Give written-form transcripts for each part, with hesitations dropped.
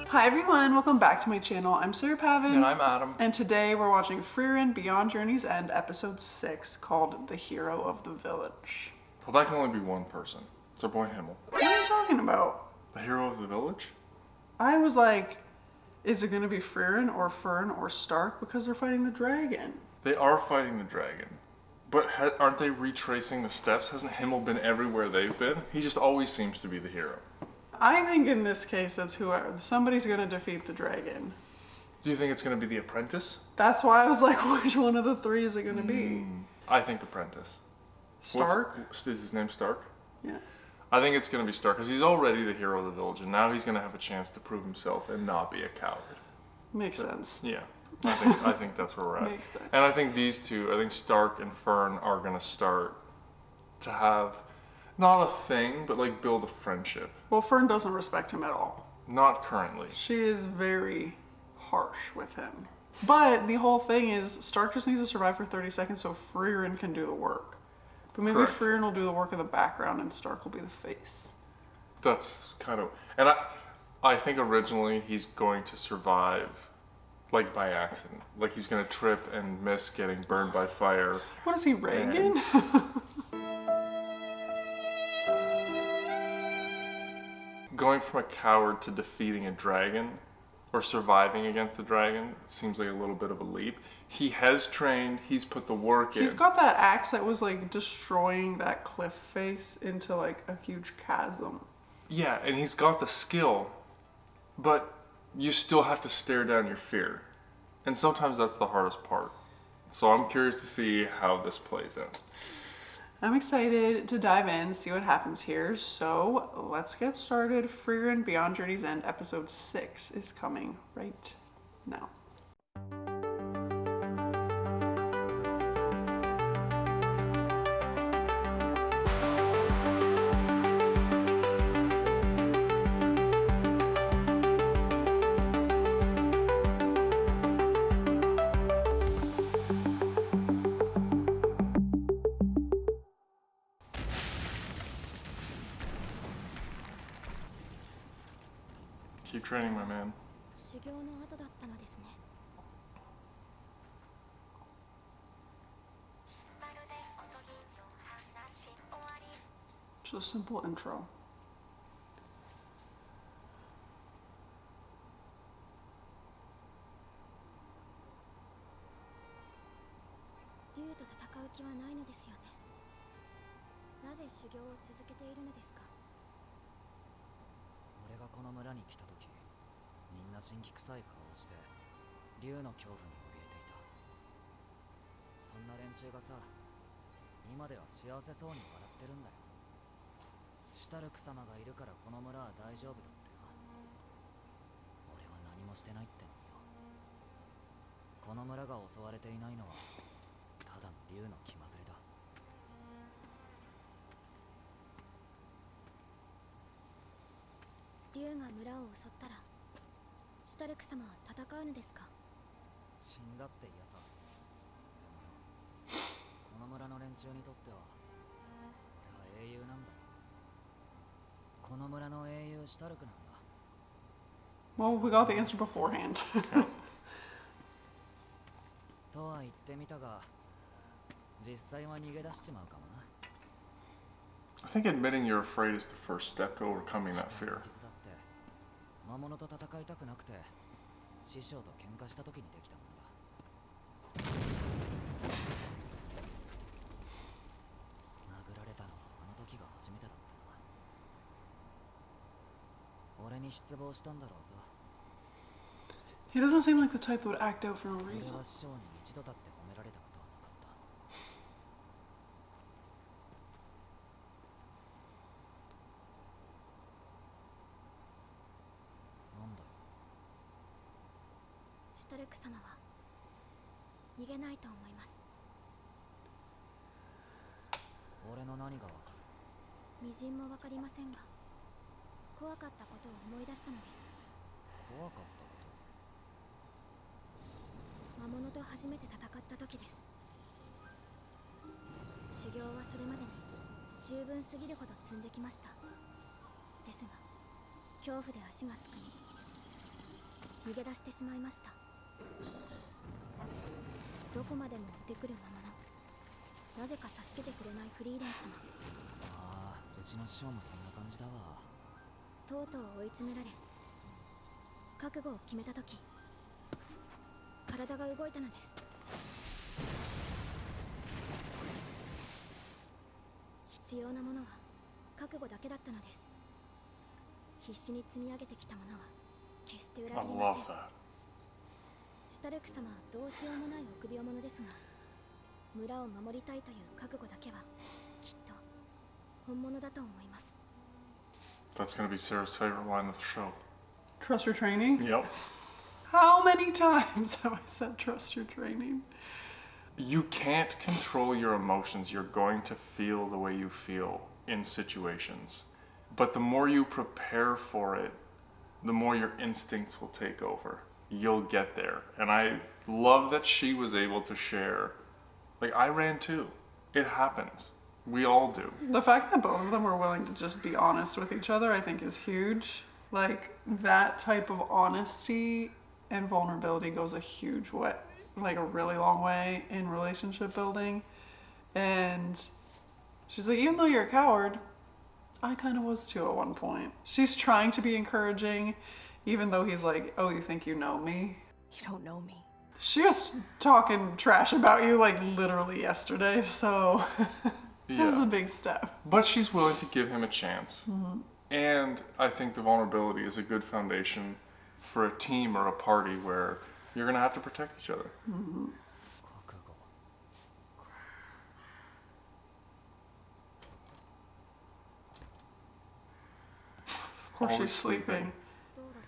Hi everyone, welcome back to my channel. I'm Sarah Pavin. And I'm Adam. And today we're watching Frieren Beyond Journey's End, episode 6, called The Hero of the Village. Well, that can only be one person. It's our boy Himmel. What are you talking about? The hero of the village? I was like, is it going to be Frieren or Fern or Stark because they're fighting the dragon? They are fighting the dragon. But aren't they retracing the steps? Hasn't Himmel been everywhere they've been? He just always seems to be the hero. I think in this case, that's whoever. Somebody's going to defeat the dragon. Do you think it's going to be the apprentice? That's why I was like, which one of the three is it going to be? I think apprentice. Stark? Is his name Stark? Yeah. I think it's going to be Stark because he's already the hero of the village, and now he's going to have a chance to prove himself and not be a coward. Makes sense. Yeah, I think that's where we're at. Makes sense. And I think these two, I think Stark and Fern are going to start to have not a thing, but like build a friendship. Well, Fern doesn't respect him at all. Not currently. She is very harsh with him. But the whole thing is Stark just needs to survive for 30 seconds so Frieren can do the work. But maybe Correct. Frieren will do the work in the background and Stark will be the face. That's kind of, and I think originally he's going to survive like by accident. Like he's going to trip and miss getting burned by fire. What is he, Reagan? Going from a coward to defeating a dragon or surviving against the dragon seems like a little bit of a leap. He has trained, he's put the work in. He's got that axe that was like destroying that cliff face into like a huge chasm. Yeah, and he's got the skill, but you still have to stare down your fear. And sometimes that's the hardest part. So I'm curious to see how this plays out. I'm excited to dive in, see what happens here. So let's get started. Frieren Beyond Journey's End, episode 6 is coming right now. Keep training, my man. 修行の後だったのですね。 Just a simple intro. 竜と戦う気はないのですよね。なぜ修行を続けているのですか。俺がこの村に来た時、みんな神気臭い顔をして竜の恐怖に怯えていた。そんな連中がさ、今では幸せそうに笑ってるんだよ。シュタルク様がいるからこの村は大丈夫だってな。俺は何もしてないってのによ。この村が襲われていないのはただの竜の気まぐれだ。竜が村を襲ったらシュタルク様は戦うのですか。死んだって嫌さ。でもこの村の連中にとっては俺は英雄なんだよ。この村の英雄シュタルクなんだ。 Well, we got the answer beforehand. とは言ってみたが、実際は逃げ出しちまうかもな。 I think admitting you're afraid is the first step to overcoming that fear. 傷だって魔物と戦いたくなくて師匠と喧嘩した時にできたものだ。殴られたのはあの時が初めてだったな。俺に失望したんだろうさ。 He doesn't seem like the type that would act out for no 俺 reason. は師匠に一度だって褒められたことはなかった。なんだよ。シュタルク様は逃げないと思います。俺の何がわかる。微塵もわかりませんが、怖かったことを思い出したのです。怖かったこと。魔物と初めて戦った時です。修行はそれまでに十分すぎるほど積んできました。ですが恐怖で足がすくみ逃げ出してしまいました。どこまでも追ってくる魔物、なぜか助けてくれないフリーレン様。ああ、うちの師匠もそんな感じだわ。とうとう追い詰められ覚悟を決めた時、体が動いたのです。必要なものは覚悟だけだったのです。必死に積み上げてきたものは決して裏 I 切りま love せん。 that. シュタルク様はどうしようもない臆病者ですが、村を守りたいという覚悟だけはきっと本物だと思います。 That's gonna be Sarah's favorite line of the show. Trust your training? Yep. How many times have I said trust your training? You can't control your emotions. You're going to feel the way you feel in situations. But the more you prepare for it, the more your instincts will take over. You'll get there. And I love that she was able to share. Like, I ran too. It happens. We all do. The fact that both of them were willing to just be honest with each other, I think, is huge. Like, that type of honesty and vulnerability goes a huge way, like a really long way in relationship building. And she's like, even though you're a coward, I kind of was too at one point. She's trying to be encouraging, even though he's like, oh, you think you know me? You don't know me. She was talking trash about you like literally yesterday, so this is Yeah. a big step. But she's willing to give him a chance. And I think the vulnerability is a good foundation for a team or a party where you're going to have to protect each other. 覚悟。 Of course, Always she's sleeping. どうだっ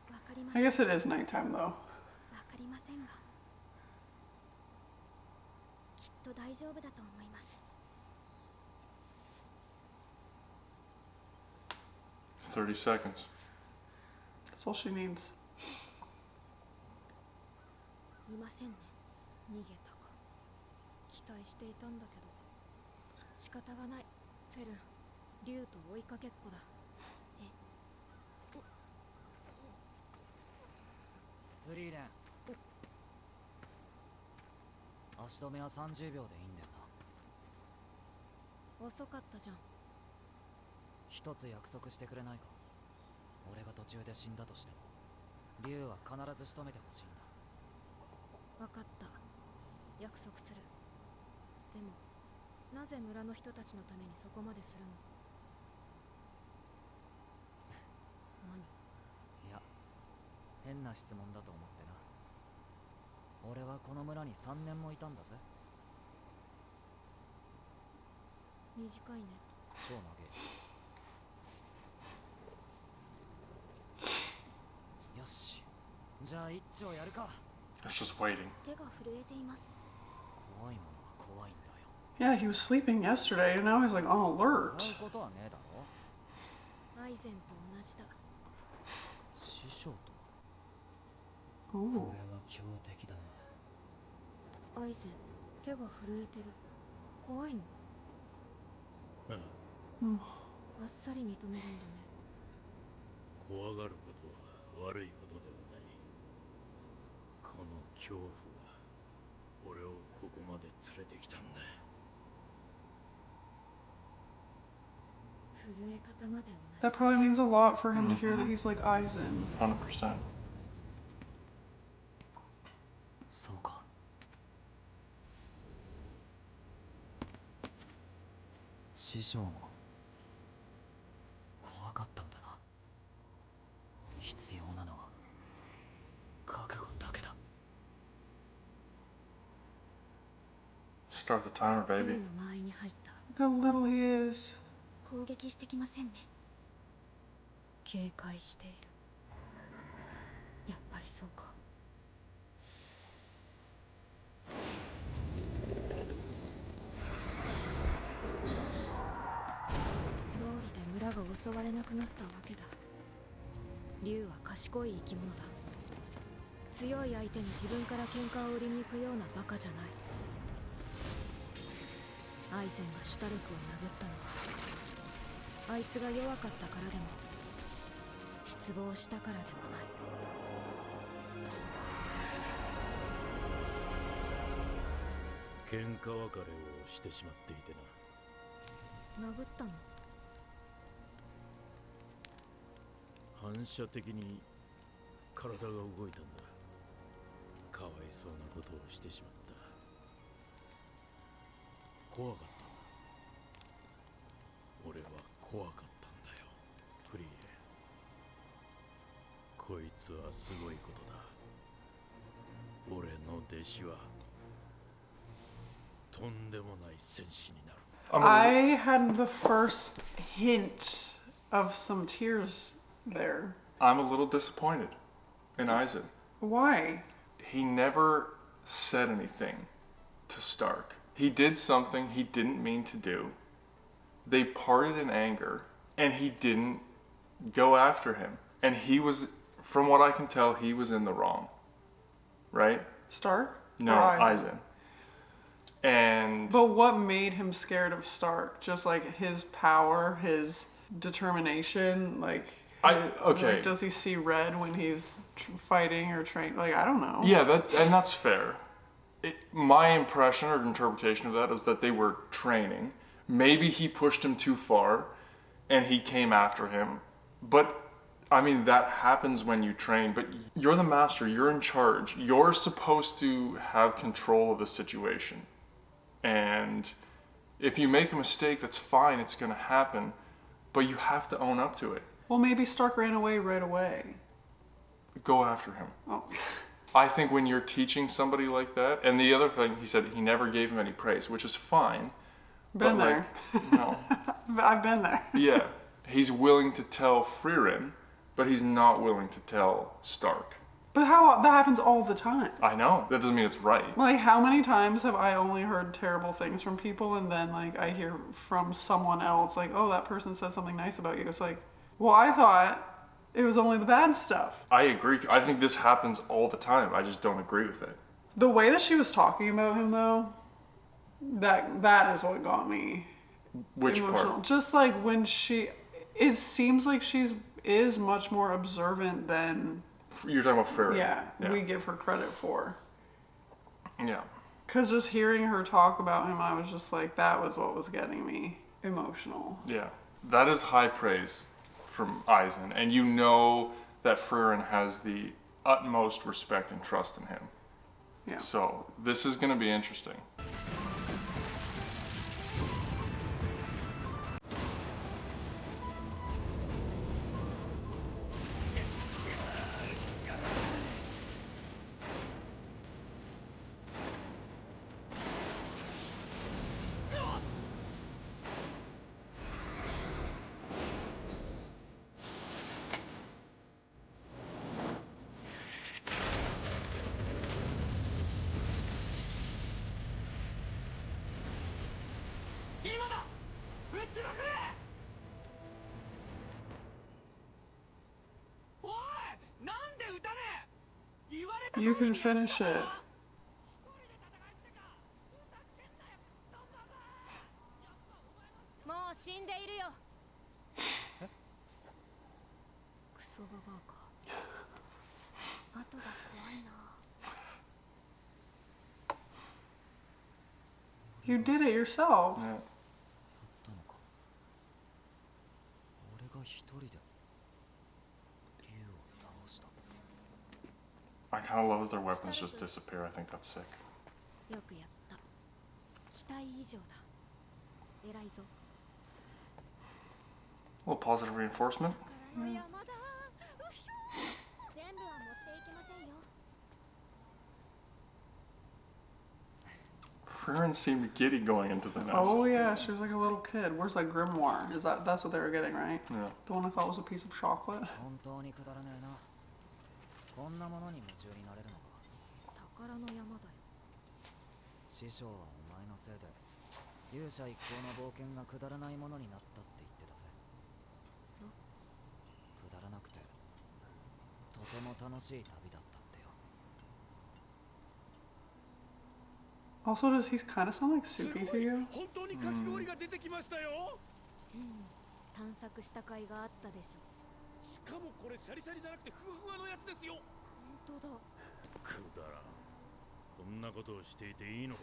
た？わかりま I せん。 guess it is nighttime though. わかりませんが、きっと大丈夫だと思います。 30 seconds. That's all she needs. いませんね。逃げたか。期待していたんだけど。仕方がない。フェルン、竜と追いかけっこだ。フリーレン。足止めは30秒でいいんだよな。遅かったじゃん。一つ約束してくれないか。俺が途中で死んだとしても竜は必ず仕留めてほしいんだ。わかった。約束する。でも、なぜ村の人たちのためにそこまでするの？何？いや、変な質問だと思ってな。俺はこの村に3年もいたんだぜ。短いね。超長え。よし、じゃあ一丁やるか。 It's just waiting. 手が震えています。怖いものは怖いんだよ。 Yeah, he was sleeping yesterday, and now he's like on 笑 alert. うことはねえだろ。アイゼンと同じだ。師匠と。 Ooh. 強敵だね。アイゼン、手が震えてる。怖いの？Mm. あっさり認めるんだね。怖がることは悪いことではない。この恐怖が俺をここまで連れてきたんだ。震え方まで同 That じ。 probably means a lot for him to hear that he's like Aizen. 100%. そうか。師匠も怖かったんだな。必要なのは覚悟だけだ。 Start the timer, 竜 baby. の間合いに入った。 How little he is. 攻撃してきませんね。警戒している。やっぱりそうか。道理で村が襲われなくなったわけだ。竜は賢い生き物だ。強い相手に自分から喧嘩を売りに行くようなバカじゃない。アイゼンがシュタルクを殴ったのはあいつが弱かったからでも失望したからでもない。喧嘩別れをしてしまっていてな。殴ったの？反射的に体が動いたんだ。かわいそうなことをしてしまった。怖かったんだ。俺は怖かったんだよ、フリーレン。こいつはすごいことだ。俺の弟子はとんでもない戦士になる。I had the first hint of some tears there. I'm a little disappointed in Aizen. Why? He never said anything to Stark. He did something he didn't mean to do. They parted in anger, and he didn't go after him. And he was, from what I can tell, he was in the wrong. Right? Stark? No, Or Aizen. And But what made him scared of Stark? Just like his power, his determination, like okay. like, does he see red when he's fighting or training? Like, I don't know. yeah, that's fair. My impression or interpretation of that is that they were training. Maybe he pushed him too far, and he came after him. But I mean, that happens when you train. But you're the master. You're in charge. You're supposed to have control of the situation. And if you make a mistake, that's fine. It's going to happen. But you have to own up to it. Well, maybe Stark ran away right away. Go after him. Oh. I think when you're teaching somebody like that, and the other thing, he said he never gave him any praise, which is fine. Been but there. Like, no. I've been there. Yeah. He's willing to tell Frieren, but he's not willing to tell Stark. But how that happens all the time. I know. That doesn't mean it's right. Like, how many times have I only heard terrible things from people, and then like I hear from someone else, like, oh, that person said something nice about you. It's like, well, I thought it was only the bad stuff. I agree. I think this happens all the time. I just don't agree with it. The way that she was talking about him, though, that is what got me Which emotional. part? Just like when it seems like is much more observant than You're talking about Frieren. yeah, we give her credit for. Yeah. Because just hearing her talk about him, I was just like, that was what was getting me emotional. Yeah. That is high praise from Aizen. And you know that Frieren has the utmost respect and trust in him. Yeah. So this is going to be interesting. You can finish it. You did it yourself. Yeah. やったのか。俺が一人で竜を倒した。 I kind of love that their weapons just disappear. I think that's sick. よくやった。期待以上だ。偉いぞ。 A little positive reinforcement. 宝の山だ。うひょー。全部は持っていけませんよ。 Frieren seemed giddy going into the nest. Oh yeah, she was like a little kid. Where's that grimoire? That's what they were getting, right? Yeah. The one I thought was a piece of chocolate. 本当にくだらねえな。こんなものに夢中になれるのか。宝の山だよ。師匠はお前のせいで勇者一行の冒険がくだらないものになったって言ってたぜ。そう。くだらなくてとても楽しい旅だったってよ。Also, does he kind of sound like Suki to you? 本当にかき氷が出てきましたよ。探索した甲斐があったでしょ。しかもこれシャリシャリじゃなくてふわふわのやつですよ。本当だ。くだらん。こんなことをしていていいのか。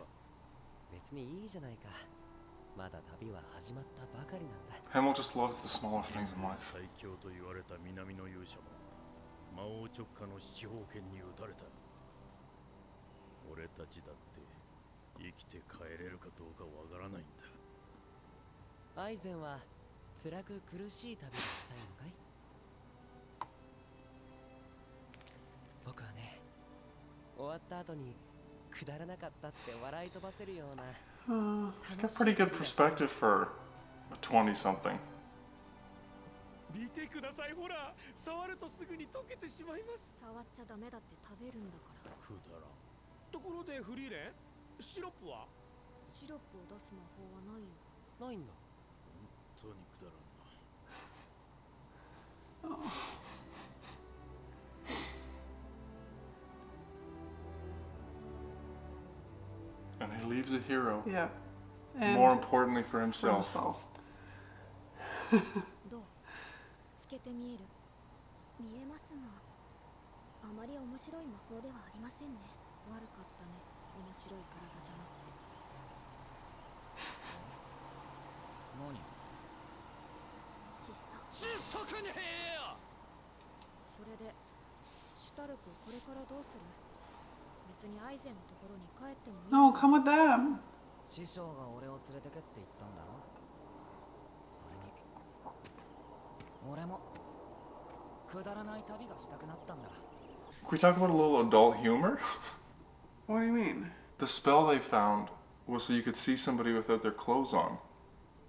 別にいいじゃないか。まだ旅は始まったばかりなんだ。 Hamill just loves the smaller things in life. 最強と言われた南の勇者も魔王直下の七宝剣に撃たれた。俺たちだって生きて帰れるかどうかわからないんだ。アイゼンは辛く苦しい旅がしたいのかい？僕はね、終わった後にくだらなかったって笑い飛ばせるような。He's got pretty good perspective for a 20-something. 見てください、ほら、触るとすぐに溶けてしまいます。触っちゃダメだって食べるんだから。くだらん。ところでフリーレン、シロップは？シロップを出す魔法はないよ。ないんだ。本当にくだらんな。And he leaves a hero. Yeah. And More importantly for for himself. himself. どう？透けて見える？見えますが、あまり面白い魔法ではありませんね。悪かったね。面白い体じゃなくて。何？小さ。小さくねえよ。それで、シュタルクこれからどうする？別にアイゼンのところに帰ってもいい。 No, come with them. 師匠が俺を連れてけって言ったんだろ。それに俺もくだらない旅がしたくなったんだ。 Can we talk about a little adult humor? What do you mean? The spell they found was so you could see somebody without their clothes on.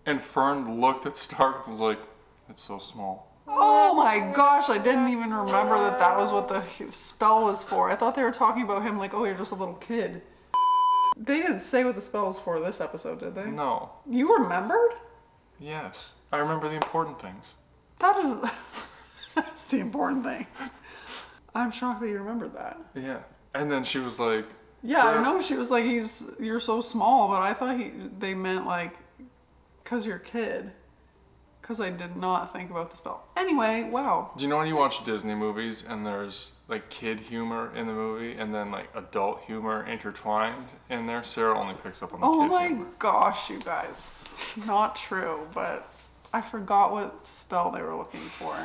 And Fern looked at Stark and was like, it's so small. Oh my gosh, I didn't even remember that that was what the spell was for. I thought they were talking about him like, oh, you're just a little kid. They didn't say what the spell was for this episode, did they? No. You remembered? Yes. I remember the important things. That is... That's the important thing. I'm shocked that you remembered that. Yeah. And then she was like, Yeah, I Fern- know she was like, you're so small, but I thought they meant like, cause you're a kid. Cause I did not think about the spell. Anyway, wow. Do you know when you watch Disney movies and there's like kid humor in the movie and then like adult humor intertwined in there? Sarah only picks up on the Oh kid my humor. gosh, you guys. Not true, but I forgot what spell they were looking for.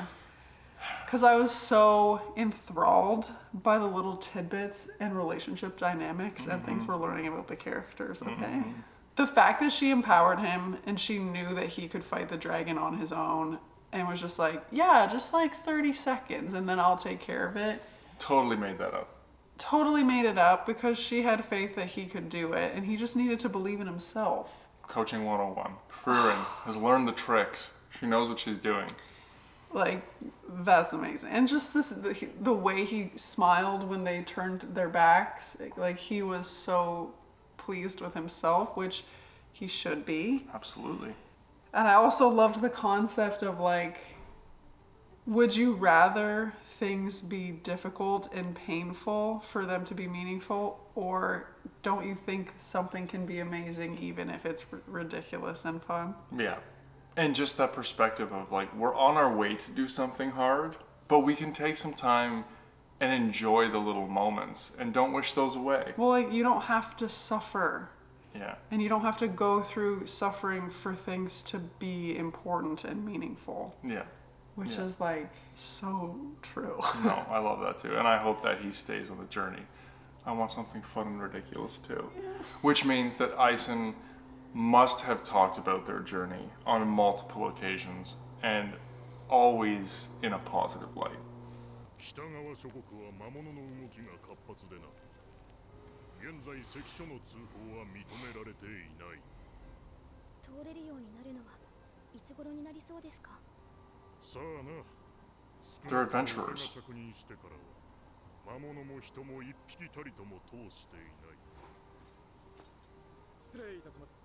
Because I was so enthralled by the little tidbits and relationship dynamics and things we're learning about the characters, okay? The fact that she empowered him and she knew that he could fight the dragon on his own and was just like, yeah, just like 30 seconds and then I'll take care of it. Totally made that up. Totally made it up because she had faith that he could do it and he just needed to believe in himself. Coaching 101. Frurin has learned the tricks. She knows what she's doing. Like, that's amazing. And just the way he smiled when they turned their backs, like he was so pleased with himself, which he should be. Absolutely. And I also loved the concept of like, would you rather things be difficult and painful for them to be meaningful, or don't you think something can be amazing even if it's ridiculous and fun? Yeah. And just that perspective of like, we're on our way to do something hard, but we can take some time and enjoy the little moments and don't wish those away. Well, like, you don't have to suffer. Yeah. And you don't have to go through suffering for things to be important and meaningful, Yeah. which Yeah. is like so true. No, I love that too. And I hope that he stays on the journey. I want something fun and ridiculous too. Which means that Ison must have talked about their journey on multiple occasions and always in a positive light. 北側諸国は魔物の動きが活発でな。現在関所の通行は認められていない。通れるようになるのはいつ頃になりそうですか？さあな。 They're adventurers. 俺が着任してからは魔物も人も一匹たりとも通していない。失礼いたします。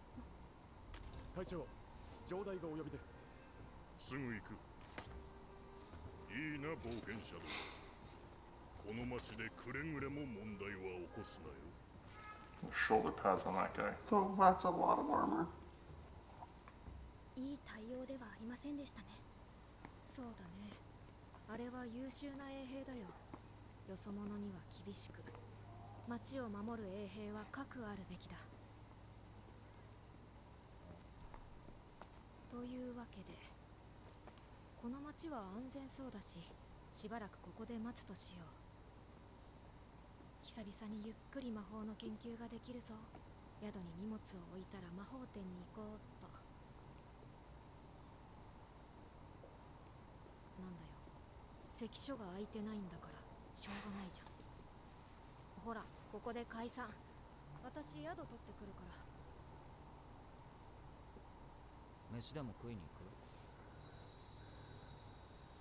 会長、城代がお呼びです。すぐ行く。いいな冒険者ども。この町でくれぐれも問題は起こすなよ。Shoulder pads on that guy. So that's a lot of armor. いい対応ではありませんでしたね。そうだね。あれは優秀な衛兵だよ。よそ者には厳しく、町を守る衛兵は核あるべきだ。というわけで、この町は安全そうだし、しばらくここで待つとしよう。久々にゆっくり魔法の研究ができるぞ。宿に荷物を置いたら魔法店に行こうっと。なんだよ、関所が空いてないんだからしょうがないじゃん。ほら、ここで解散。私宿取ってくるから。飯でも食いに行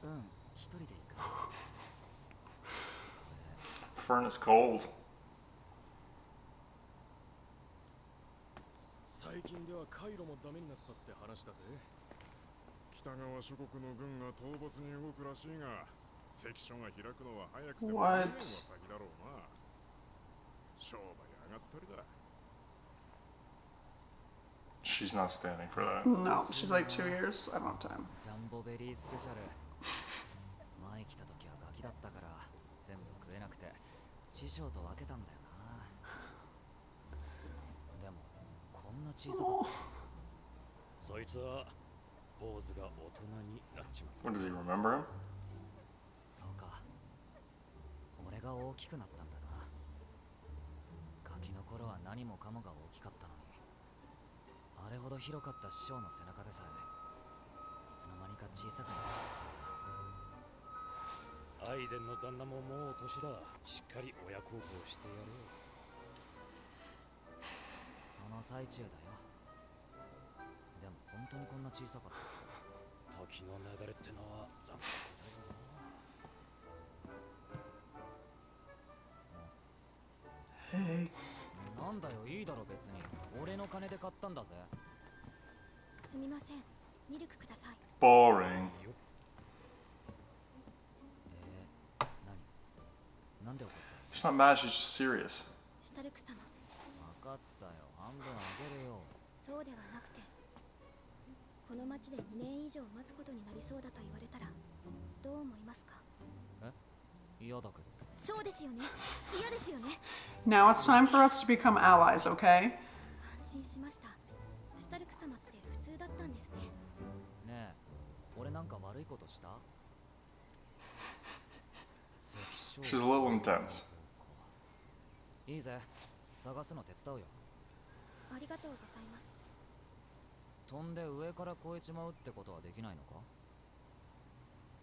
く？うん、一人で行くね。Furnace cold. 最近ではカイロもダメになったって話だぜ。北側諸国の軍が討伐に動くらしいが、関所が開くのは早くても2年は What? 先だろうな。商売上がったりだ。 She's not standing for that. No, she's like 2 years. I don't have time. ジャンボベリースペシャル。前来た時はガキだったから全部食えなくて師匠と分けたんだよな。でもこんな小さかった。そいつは坊主が大人になっちまった。 What, does he remember him? そうか。俺が大きくなったんだな。ガキの頃は何もかもが大きかったのに、あれほど広かった師匠の背中でさえいつの間にか小さくなっちまっていた。アイゼンの旦那ももう年だ。しっかり親孝行してやれよ。その最中だよ。でも本当にこんな小さかったっ時の流れってのは残酷だよな。 Hey. け？なんだよ、いいだろ別に。俺の金で買ったんだぜ。すみません、ミルクください。 Boring. 何？なんで怒っ She's not mad, she's just serious. シュタルク様、た？分かったよ、半分あげるよ。そうではなくて、この町で2年以上待つことになりそうだと言われたらどう思いますか？嫌だけど。そうですよね。嫌ですよね。 Now it's time for us to become allies, okay? 安心しました。シュタルク様って普通だったんですね。ねえ、俺なんか悪いことした？ She's a little intense. いいぜ、探すの手伝うよ。ありがとうございます。飛んで上から越えちまうってことはできないのか？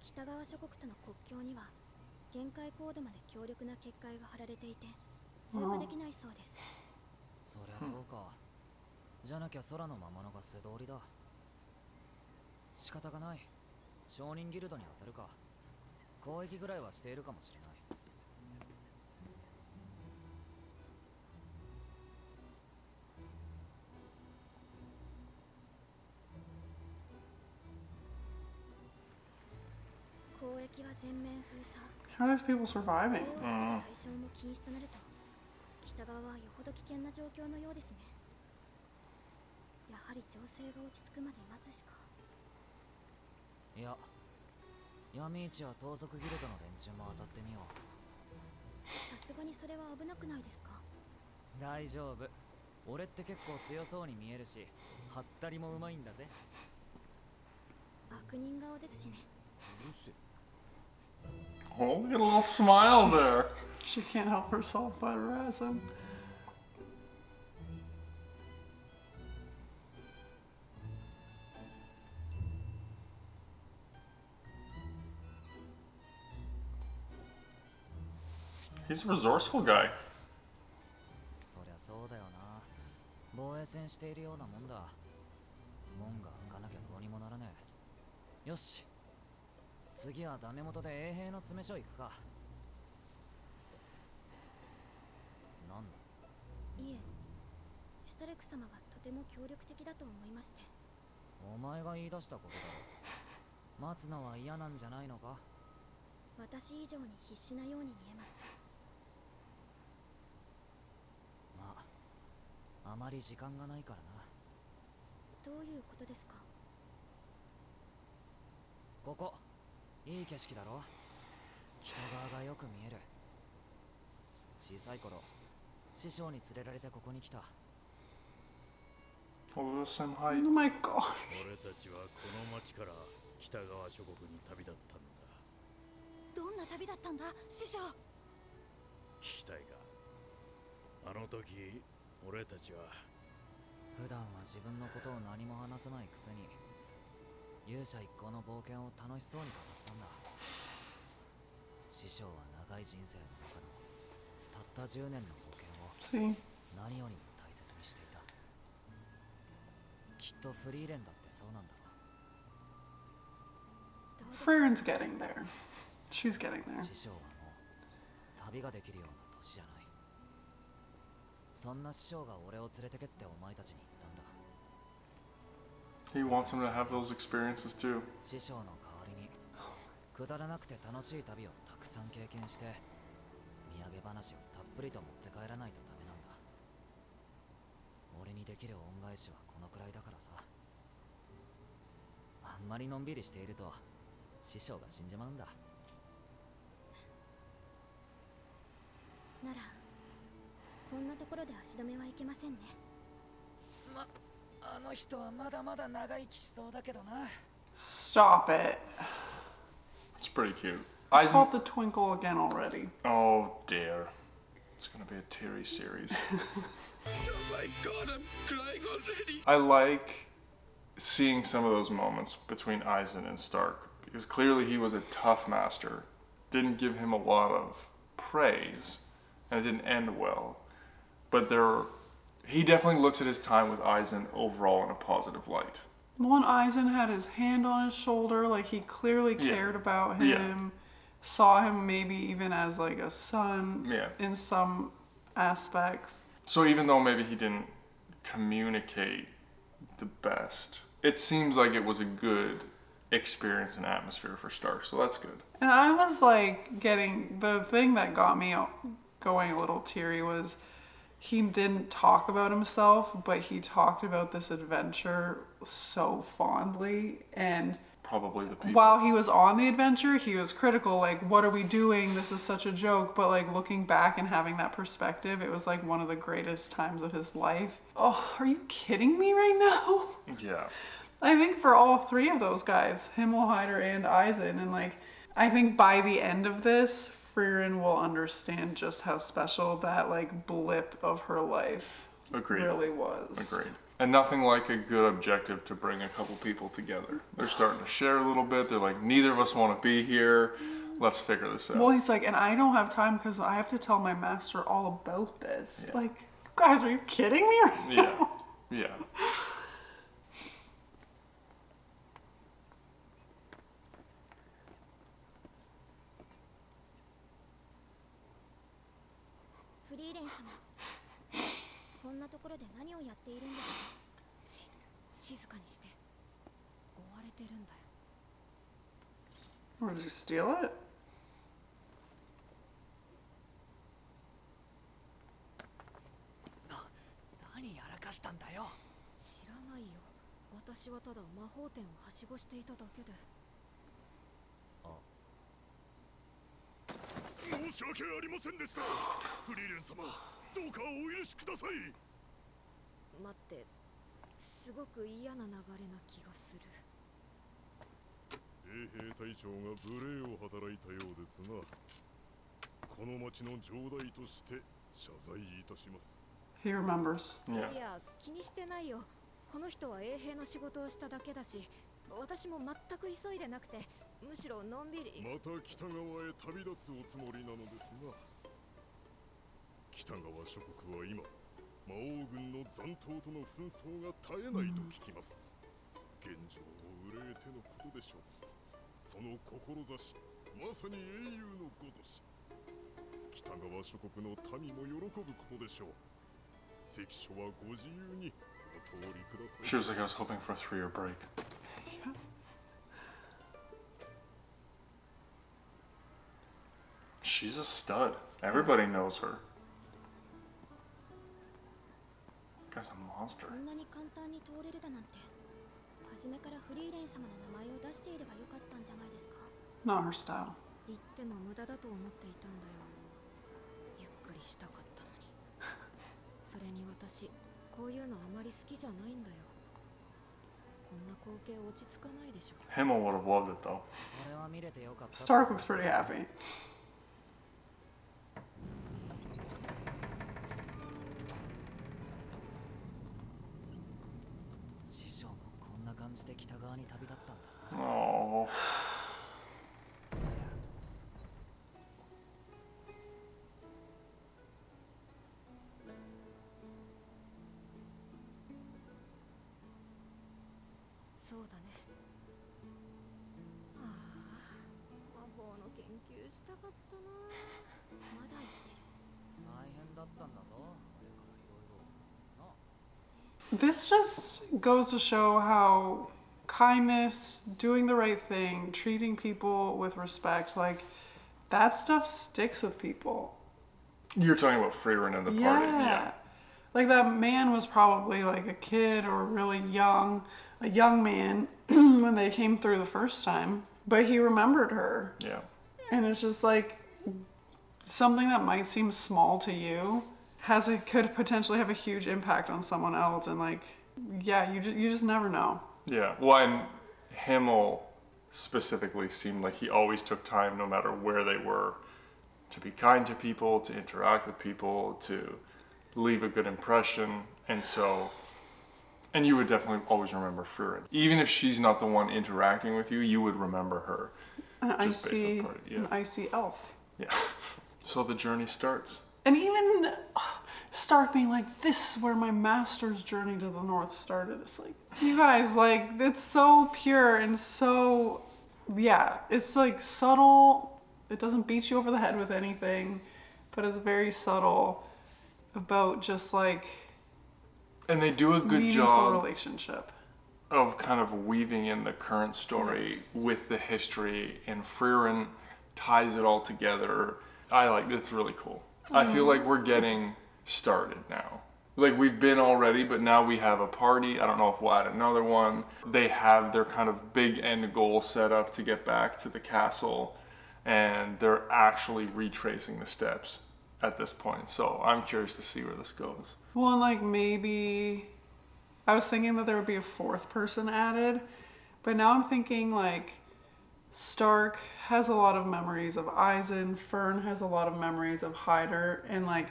北側諸国との国境には限界高度まで強力な結界が張られていて通過できないそうです。そりゃそうか。じゃなきゃ空の魔物が素通りだ。仕方がない。商人ギルドに当たるか。交易ぐらいはしているかもしれない。交易は全面封鎖。 How are these people 兵 surviving? をつけた対象も禁止となると、北側はよほど危険な状況のようですね。やはり情勢が落ち着くまで待つしか。いや、闇市は盗賊ギルドの連中も当たってみよう。さすがにそれは危なくないですか？大丈夫。俺って結構強そうに見えるし、はったりもうまいんだぜ。悪人顔ですしね。うるせえ。 Oh, look at a little smile there. She can't help herself but harass him. He's a resourceful guy. そりゃそうだよな。防衛戦しているようなもんだ。門が開かなきゃどうにもならねえ。よし。次はダメ元で衛兵の詰め所行くか。なんだ？いえ、シュタルク様がとても協力的だと思いまして。お前が言い出したことだろ。待つのは嫌なんじゃないのか？私以上に必死なように見えます。まあ、あまり時間がないからな。どういうことですか？ここいい景色だろ。北側がよく見える。小さい頃師匠に連れられてここに来た。 Oh, they're the same Oh height. my god. 俺たちはこの町から北側諸国に旅立ったんだ。どんな旅だったんだ師匠？聞きたいか？あの時俺たちは普段は自分のことを何も話さないくせに勇者一行の冒険を楽しそうに語ったんだ。師匠は長い人生の中のたった10年の冒険を See? 何よりも大切にしていた。きっとフリーレンだってそうなんだろどうですか？ Friern's getting there. She's getting う。 there. 師匠はもう旅ができるような年じゃない。そんな師匠が俺を連れてけってお前たちに言ったんだ。 He wants him to have those experiences too. 師匠の代わりにくだらなくて楽しい旅をたくさん経験して土産話をたっぷりと持って帰らないとダメなんだ。俺にできる恩返しはこのくらいだからさ。あんまりのんびりしていると師匠が死んじまうんだ。ならこんなところで足止めはいけませんね。あの人はまだまだ長生きしそうだけどな。 Stop it. It's pretty cute. I Aizen. caught the twinkle again already. Oh dear. It's gonna be a teary series. Oh my god, I'm crying already. I like seeing some of those moments between Aizen and Stark because clearly he was a tough master. Didn't give him a lot of praise, and it didn't end well. But he definitely looks at his time with Aizen overall in a positive light. Well, and Aizen had his hand on his shoulder, like he clearly Yeah. cared about Yeah. him. Saw him maybe even as like a son Yeah. in some aspects. So even though maybe he didn't communicate the best, it seems like it was a good experience and atmosphere for Stark, so that's good. And I was like getting the thing that got me going a little teary was he didn't talk about himself, but he talked about this adventure so fondly. And Probably the people. while he was on the adventure, he was critical, like, what are we doing? This is such a joke. But like looking back and having that perspective, it was like one of the greatest times of his life. Oh, are you kidding me right now? Yeah. I think for all three of those guys, Himmelheider and Aizen, and like, I think by the end of this, Frieren will understand just how special that like blip of her life Agreed. really was. Agreed. And nothing like a good objective to bring a couple people together. They're starting to share a little bit. They're like, neither of us want to be here. Let's figure this out. Well, he's like, and I don't have time because I have to tell my master all about this. Yeah. Like, guys, are you kidding me right Yeah. now? Yeah. フリーレン様、こんなところで何をやっているんですか？静かにして。追われてるんだよ。 Or did you steal it? 何やらかしたんだよ。知らないよ。私はただ魔法店をはしごしていただけで。申し訳ありませんでした。フリーレン様、どうかお許しください。待って、すごく嫌な流れな気がする。衛兵隊長が無礼を働いたようですな。この町の城代として謝罪いたします。He remembers. い Yeah. や、気にしてないよ。この人は衛兵の仕事をしただけだし、私も全く急いでなくて、むしろのんびり。また北側へ旅立つおつもりなのですが、北側諸国は今魔王軍の残党との紛争が絶えないと聞きます。現状を憂えてのことでしょう。その志、まさに英雄のごとし。北側諸国の民も喜ぶことでしょう。関所はご自由にお通りください。 She was like, I was hoping for a 3-year break. She's a stud. Everybody knows her. Guy's a monster. こんなに簡単に通れるだなんて初めからフリーレン様の名前を出していればよかったんじゃないですか。 Not her style. 言っても無駄だと思っていたんだよ。ゆっくりしたかったのに。それに私こういうのあまり好きじゃないんだよ。こんな光景落ち着かないでしょ。 Himmel would have loved it though. 俺は見れてよかった。 Stark looks pretty happy. 師匠もこんな感じで北側に旅立ったんだな。 Oh. そうだね。ああ、魔法の研究したかったな。まだ言ってる。大変だったんだぞ。あれからいろいろ。なあ。 This just goes to show how kindness, doing the right thing, treating people with respect, like that stuff sticks with people. You're talking about Frieren and the party. Yeah. Like that man was probably like a kid or really young, a young man when they came through the first time, but he remembered her. Yeah. And it's just like something that might seem small to you could potentially have a huge impact on someone else, and like, yeah, you just never know. Yeah. Well, and Himmel specifically seemed like he always took time, no matter where they were, to be kind to people, to interact with people, to leave a good impression. And so, and you would definitely always remember Frieren. Even if she's not the one interacting with you, you would remember her. I Just based on see part, yeah. an icy elf. Yeah. So the journey starts. And even Stark being like, this is where my master's journey to the north started. It's like, you guys, like, it's so pure and so, yeah, it's like subtle. It doesn't beat you over the head with anything, but it's very subtle about just like And they do a good meaningful job relationship. of kind of weaving in the current story with the history, and Frieren ties it all together. It's really cool. I feel like we're getting started now. Like we've been already, but now we have a party. I don't know if we'll add another one. They have their kind of big end goal set up to get back to the castle, and they're actually retracing the steps at this point. So I'm curious to see where this goes. Well, and like maybe I was thinking that there would be a fourth person added, but now I'm thinking like Stark has a lot of memories of Eisen, Fern has a lot of memories of Hyder, and like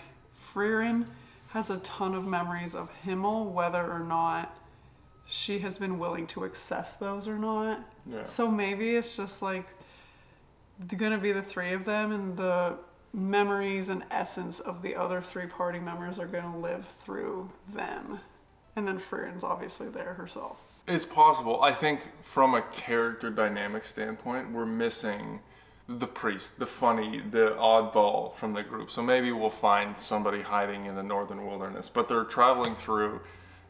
Frieren has a ton of memories of Himmel, whether or not she has been willing to access those or not. Yeah. So maybe it's just like gonna be the three of them, and the memories and essence of the other three party members are gonna live through them. And then Frieren's obviously there herself. It's possible. I think from a character dynamic standpoint, we're missing the priest, the funny, the oddball from the group. So maybe we'll find somebody hiding in the northern wilderness, but they're traveling through.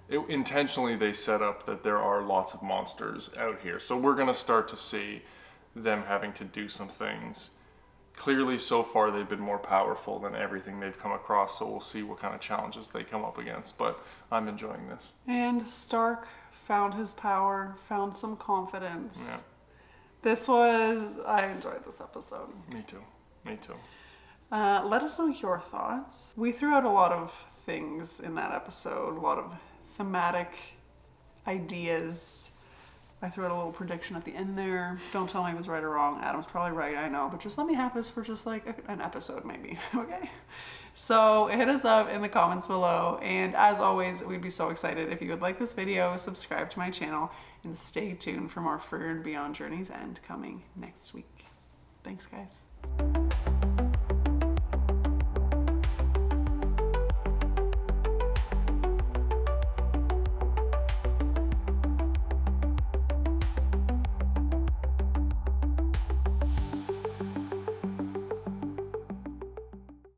Intentionally, they set up that there are lots of monsters out here. So we're going to start to see them having to do some things. Clearly, so far, they've been more powerful than everything they've come across. So we'll see what kind of challenges they come up against. But I'm enjoying this. And Stark found his power, found some confidence. Yeah. I enjoyed this episode. Me too. Me too. Let us know your thoughts. We threw out a lot of things in that episode, a lot of thematic ideas. I threw out a little prediction at the end there. Don't tell me I was right or wrong. Adam's probably right, I know, but just let me have this for just like an episode maybe, okay? So hit us up in the comments below, and as always, we'd be so excited if you would like this video, subscribe to my channel, and stay tuned for more Frieren Beyond Journey's End coming next week. Thanks, guys.